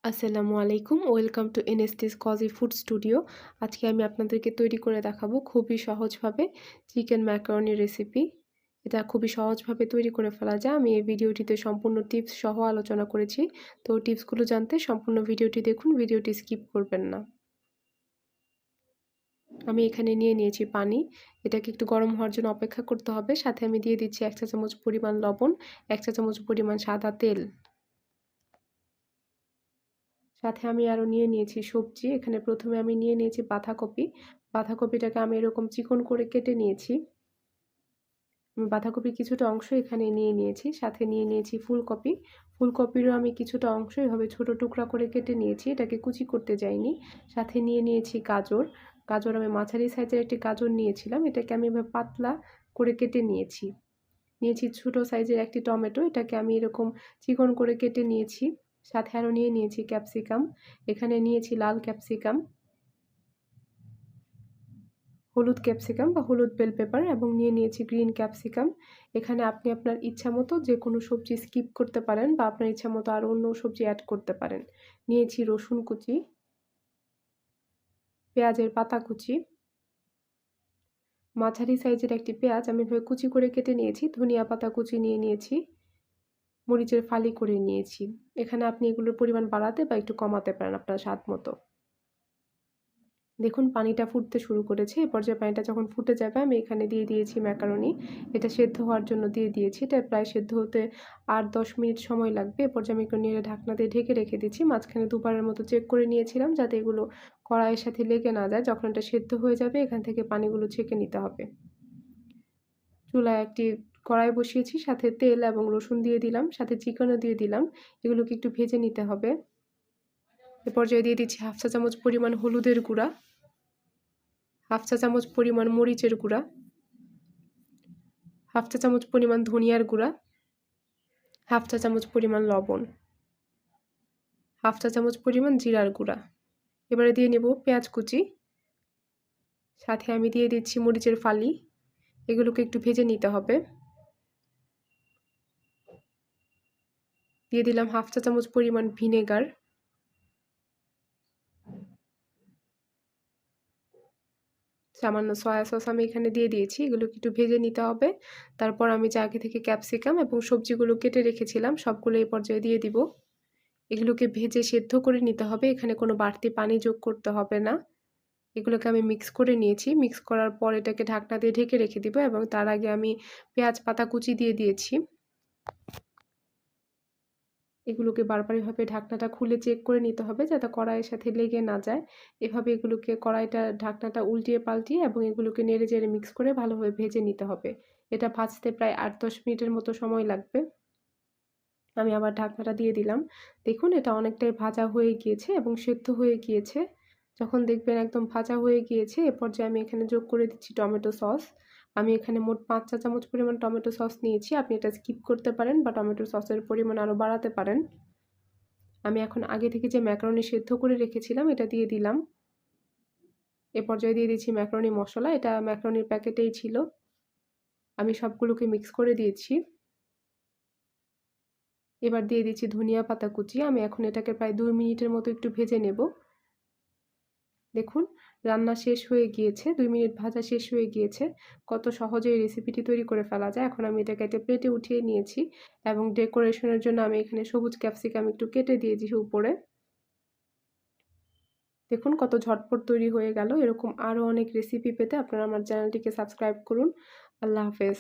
আসসালামু আলাইকুম, welcome to এনএসটিস কজি ফুড স্টুডিও। আজকে আমি আপনাদেরকে তৈরি করে দেখাবো খুবই সহজভাবে চিকেন ম্যাকারনি রেসিপি। এটা খুবই সহজভাবে তৈরি করে ফেলা যায়। আমি এই ভিডিওটিতে সম্পূর্ণ টিপস সহ আলোচনা করেছি। তো টিপসগুলো জানতে সম্পূর্ণ ভিডিওটি দেখুন, ভিডিওটি স্কিপ করবেন না। আমি এখানে নিয়ে নিয়েছি পানি। এটাকে একটু গরম হওয়ার জন্য অপেক্ষা করতে হবে। সাথে আমি দিয়ে দিচ্ছি 1 চা চামচ পরিমাণ লবণ, 1 চা চামচ পরিমাণ সাদা তেল। সাথে আমি আরও নিয়ে নিয়েছি সবজি। এখানে প্রথমে আমি নিয়ে নিয়েছি বাঁধাকপি। বাঁধাকপিটাকে আমি এরকম চিকন করে কেটে নিয়েছি। আমি বাঁধাকপির কিছুটা অংশ এখানে নিয়ে নিয়েছি। সাথে নিয়ে নিয়েছি ফুলকপি। ফুলকপিরও আমি কিছুটা অংশ এভাবে ছোট টুকরা করে কেটে নিয়েছি। এটাকে কুচি করতে যাইনি। সাথে নিয়ে নিয়েছি গাজর। গাজর আমি মাঝারি সাইজের একটি গাজর নিয়েছিলাম। এটাকে আমি এভাবে পাতলা করে কেটে নিয়েছি। নিয়েছি ছোট সাইজের একটি টমেটো। এটাকে আমি এরকম চিকন করে কেটে নিয়েছি। সাথে আরও নিয়ে নিয়েছি ক্যাপসিকাম। এখানে নিয়েছি লাল ক্যাপসিকাম, হলুদ ক্যাপসিকাম বা হলুদ বেল পেপার এবং নিয়ে নিয়েছি গ্রিন ক্যাপসিকাম। এখানে আপনি আপনার ইচ্ছা মতো যে কোনো সবজি স্কিপ করতে পারেন বা আপনার ইচ্ছা মতো আরও অন্য সবজি অ্যাড করতে পারেন। নিয়েছি রসুন কুচি, পেঁয়াজের পাতা কুচি, মাঝারি সাইজের একটি পেঁয়াজ আমি এভাবে কুচি করে কেটে নিয়েছি, ধনিয়া পাতা কুচি নিয়ে নিয়েছি, মরিচের ফালি করে নিয়েছি। এখানে আপনি এগুলোর পরিমাণ বাড়াতে বা একটু কমাতে পারেন আপনার স্বাদ মতো। দেখুন পানিটা ফুটতে শুরু করেছে। এ পর্যায়ে পানিটা যখন ফুটে যাবে আমি এখানে দিয়ে দিয়েছি ম্যাকারনি। এটা সেদ্ধ হওয়ার জন্য দিয়ে দিয়েছি। এটা প্রায় সেদ্ধ হতে ৮-১০ মিনিট সময় লাগবে। এ পর্যায়ে আমি একটু নেড়ে ঢাকনা দিয়ে ঢেকে রেখে দিচ্ছি। মাঝখানে দুবারের মতো চেক করে নিয়েছিলাম যাতে এগুলো কড়াইয়ের সাথে লেগে না যায়। যখন এটা সেদ্ধ হয়ে যাবে এখান থেকে পানিগুলো ছেঁকে নিতে হবে। চুলায় একটি কড়াই বসিয়েছি, সাথে তেল এবং রসুন দিয়ে দিলাম, সাথে চিকেনও দিয়ে দিলাম। এগুলোকে একটু ভেজে নিতে হবে। এ পর্যায়ে দিয়ে দিচ্ছি 1/2 চা চামচ পরিমাণ হলুদের গুঁড়া, 1/2 চা চামচ পরিমাণ মরিচের গুঁড়া, 1/2 চা চামচ পরিমাণ ধনিয়ার গুঁড়া, 1/2 চা চামচ পরিমাণ লবণ, 1/2 চা চামচ পরিমাণ জিরার গুঁড়া। এবারে দিয়ে নেব পেঁয়াজ কুচি, সাথে আমি দিয়ে দিচ্ছি মরিচের ফালি। এগুলোকে একটু ভেজে নিতে হবে। দিয়ে দিলাম 1/2 চা চামচ পরিমাণ ভিনেগার, সামান্য সয়া সস আমি এখানে দিয়ে দিয়েছি। এগুলোকে একটু ভেজে নিতে হবে। তারপর আমি যে আগে থেকে ক্যাপসিকাম এবং সবজিগুলো কেটে রেখেছিলাম সবগুলো এই পর্যায়ে দিয়ে দিব। এগুলোকে ভেজে সেদ্ধ করে নিতে হবে। এখানে কোনো বাড়তি পানি যোগ করতে হবে না। এগুলোকে আমি মিক্স করে নিয়েছি। মিক্স করার পর এটাকে ঢাকনা দিয়ে ঢেকে রেখে দিব এবং তার আগে আমি পেঁয়াজ পাতা কুচি দিয়ে দিয়েছি। এগুলোকে বারবার এভাবে ঢাকনাটা খুলে চেক করে নিতে হবে যাতে কড়াইয়ের সাথে লেগে না যায়। এভাবে এগুলোকে ঢাকনাটা উল্টিয়ে পাল্টিয়ে এবং এগুলোকে নেড়ে চেড়ে মিক্স করে ভালোভাবে ভেজে নিতে হবে। এটা ভাজতে প্রায় ৮-১০ মিনিটের মতো সময় লাগবে। আমি আবার ঢাকনাটা দিয়ে দিলাম। দেখুন এটা অনেকটাই ভাজা হয়ে গিয়েছে এবং সেদ্ধ হয়ে গিয়েছে। যখন দেখবেন একদম ভাজা হয়ে গিয়েছে এ পর্যায়ে আমি এখানে যোগ করে দিচ্ছি টমেটো সস। আমি এখানে মোট ৫ চা চামচ পরিমাণ টমেটো সস নিয়েছি। আপনি এটা স্কিপ করতে পারেন বা টমেটো সসের পরিমাণ আরও বাড়াতে পারেন। আমি এখন আগে থেকে যে ম্যাকারনি সেদ্ধ করে রেখেছিলাম এটা দিয়ে দিলাম। এ পর্যায়ে দিয়ে দিচ্ছি ম্যাকারনি মসলা। এটা ম্যাকারনির প্যাকেটেই ছিল। আমি সবগুলোকে মিক্স করে দিয়েছি। এবার দিয়ে দিচ্ছি ধনিয়া পাতা কুচি। আমি এখন এটাকে প্রায় ২ মিনিটের মতো একটু ভেজে নেব। দেখুন রান্না শেষ হয়ে গিয়েছে। ২ মিনিট ভাজা শেষ হয়ে গিয়েছে। কত সহজে এই রেসিপিটি তৈরি করে ফেলা যায়। এখন আমি এটাকে একটা প্লেটে উঠিয়ে নিয়েছি এবং ডেকোরেশনের জন্য আমি এখানে সবুজ ক্যাপসিকাম একটু কেটে দিয়েছি উপরে। দেখুন কত ঝটপট তৈরি হয়ে গেল। এরকম আরও অনেক রেসিপি পেতে আপনারা আমার চ্যানেলটিকে সাবস্ক্রাইব করুন। আল্লাহ হাফেজ।